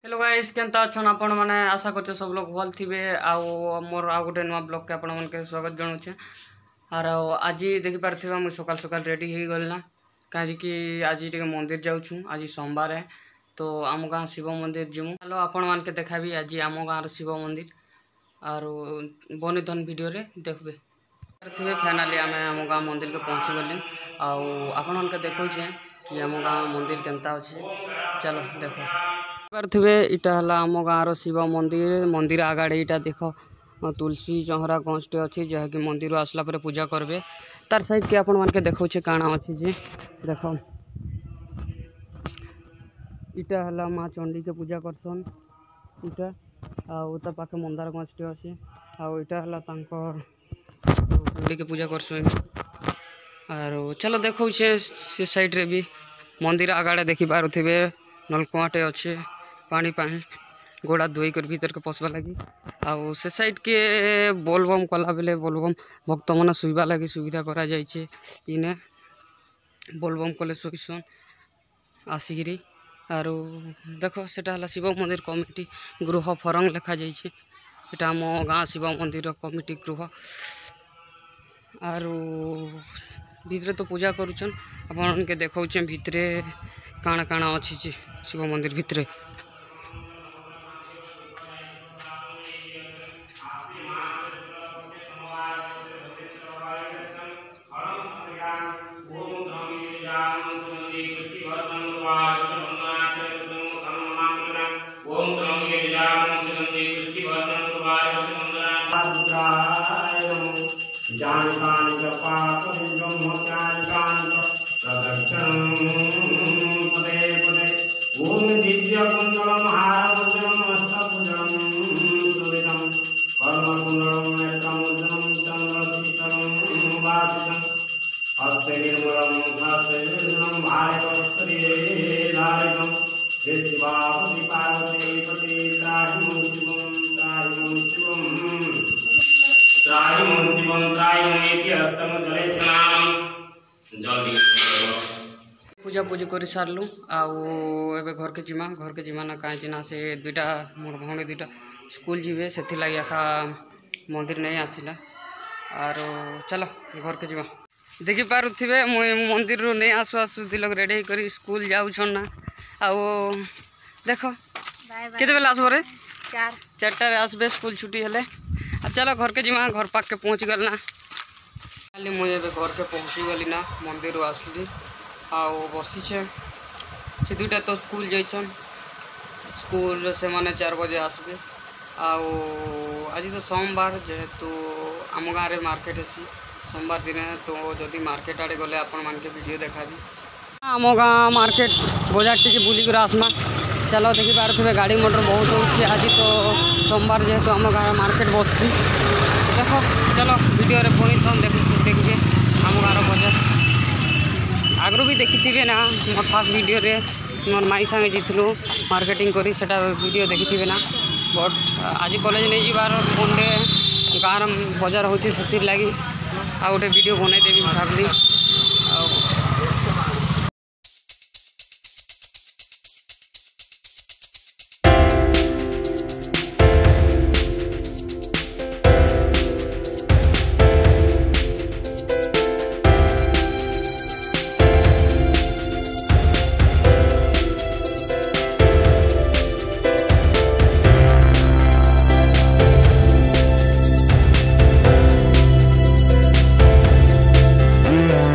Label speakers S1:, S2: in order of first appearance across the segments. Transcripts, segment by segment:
S1: Hello guys केनता अछन आपण माने आशा करते सब लोग भल थिबे मोर आ गोटे नुआ ब्लॉग के आपण मन के स्वागत जणाउछे। आर आज देखि पारथिबा मु सकाल सकाल रेडी हे गलना काजी कि आज टिके मंदिर जाउछु। आज सोमवार है तो आम गाँ शिव मंदिर जिमु। हेलो आपण मान के देखाबी आज आम गाँ शिव मंदिर आर बनिधन वीडियो रे देखबे पारथिबे। फाइनली आम गाँ मंदिर के पहुँची गली आपण मन के देखौछे कि आम गाँ मंदिर केनता अछि। चलो देखो पारथिबे इटा हला आम गाँव शिव मंदिर। मंदिर आगाड़े इटा देख तुलसी चंहरा गछटे अच्छी जहाँ कि मंदिर आसला पर पूजा करबे। तार साइड के आपण मानके देखौछे काना अच्छी जे देख इटा हला माँ चंडी के पूजा करसन इटा ता पाखे मंदार गछटे अच्छे इटा हला तांकर चंडी के पूजा करसन। आरो चलो देखौछे से साइड रे भी मंदिर आगाड़े देखि पारुथिबे नलकुआटे अच्छे पानी पानी गोड़ा धोई कर भीतर के पसवा लगी आउ से साइड के बोलबम कला बेले बोलबम भक्त मन सुइबा लगी सुविधा करा जाइछे। इने बोलबम कले सुइसन आसिगिरी आरो देखो सेटा हला शिव मंदिर कमिटी गृह फरंग लिखा जाइछे। एटा हम गाँ शिव मंदिर कमिटी गृह आरो भीतर तो पूजा करूछन अपन के देखौछे भीतरे काना काना अच्छी जे शिव मंदिर भितरे। पूजा पूजी कर सारू आबे घर के जिमा ना कहीं ना से दुईटा मोर भौणी दुईटा स्कूल जीवे से आखा मंदिर नहीं आसला आर चलो घर के जिमा। देखि पारुथिबे मुई मंदिर रो नहीं आसु आसु दिलक रेडी करी स्कूल जाउछन ना देखो केते बेला आसबो रे 4टा रे आसबे स्कूल छुट्टी हेले। चलो घर के जिमा घर पाक के पहुँच गल ना खाली मुई एबे घर के पहुँची गली ना मंदिर आसली बसीछे से दुईटा तो स्कूल जाइछन स्कूल से माने 4 बजे आसबे आज तो सोमवार जेहेतु आम गाँव रे मार्केट हेसी सोमवार दिन तो जदि मार्केट आड़े गले आपण मान के वीडियो देखाबी। आम गाँ मार्केट बजार टी बुलिक आसमा चलो देखि पारे गाड़ी मोटर बहुत होती आज तो सोमवार जेहेतु आम गाँव मार्केट बसी देखो चलो वीडियो रे पुणी देखिए आम गाँव बजार आगु भी देखी थे ना मोर फास्ट वीडियो रे मोर माई संगे जीतलु मार्केटिंग करी सेटा वीडियो देखी थे ना बट आज कॉलेज नहीं जीवार फोन रे गाँव बजार होची सेतिर लगी आ गोटे वीडियो बनई देवी भावली
S2: Yeah.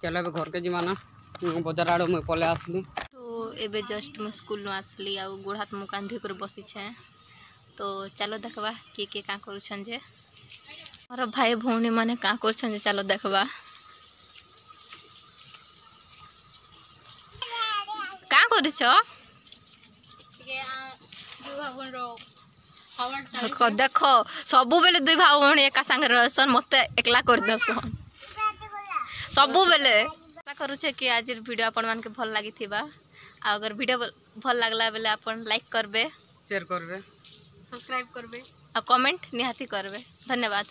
S1: चलो अब घर के जीवाना बजार आड़ मुझे पले आसली।
S2: तो एबे जस्ट मुझे स्कूल आसली आ गोड़ हाथ मुँह कान धोकर बसी छे। तो चलो देखबा किए क्या करुछन जे मोर भाई भौणी माने क्या करुछन जे चलो देखबा क्या करुछ देख सबु बेले दुई भाई भौणी एका संगे रहसन मते एकला कर दसन सबु बेले आशा करूछे कि आज वीडियो आपण मान के भल लागी थिबा। अगर वीडियो भल लागला बेले आपण लाइक करबे,
S1: शेयर करबे,
S2: सब्सक्राइब करबे और कमेंट निहाती करबे। धन्यवाद।